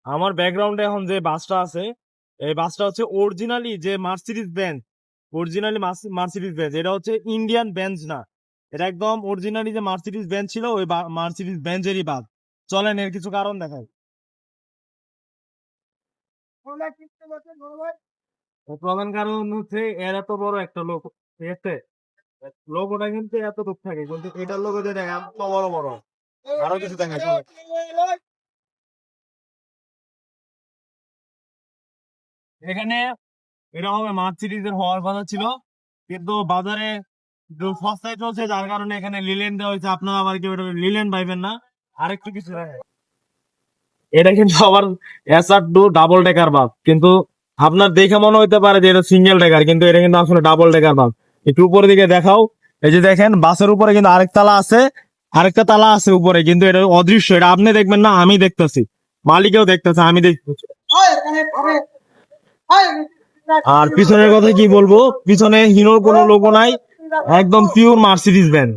আমার ব্যাকগ্রাউন্ডে এখন যে বাসটা আছে, এই বাসটা হচ্ছে অরিজিনালি যে Mercedes Benz, originally Mercedes Benz. এটা হচ্ছে ইন্ডিয়ান বেঞ্জ না, এটা একদম অরিজিনালি যে মার্সিডিজ বেঞ্জ ছিল ওই মার্সিডিজ বেঞ্জেরই বাস। চলেন এর কিছু কারণ দেখাই। এর প্রধান কারণ হচ্ছে এর এত বড় একটা লোক, ঠিক আছে? লোগোটা কিন্তু এত দূর থাকে, কিন্তু এটার লোগো যে দেখেন এত বড় বড়। আরো কিছু দেখাই চলেন। এখানে এটা হবে মার্সিডিজের হওয়ার কথা ছিল, কিন্তু বাজারে একটু সস্তায় চলছে যার কারণে এখানে লিলেন দেওয়া হয়েছে। আপনারা আবার কেউ এটা লিলেন পাইবেন না। আরেকটু কিছু দেখেন, এটা কিন্তু আবার SR2 ডাবল ডেকার বাস, কিন্তু আপনার দেখে মনে হইতে পারে যে এটা সিঙ্গেল ডেকার, কিন্তু এটা কিন্তু আসলে ডাবল ডেকার বাস। একটু উপরের দিকে দেখাও, এই যে দেখেন বাসের উপরে কিন্তু আরেক তালা আছে, আরেকটা তালা আছে উপরে, কিন্তু এটা অদৃশ্য, এটা আপনি দেখবেন না, আমি দেখতেছি, মালিকেও দেখতেছে, আমি দেখতেছি। আর পিছনের কথা কি বলবো, পিছনে হিরোর কোনো লোগো নাই, একদম পিওর মার্সিডিজ ভ্যান।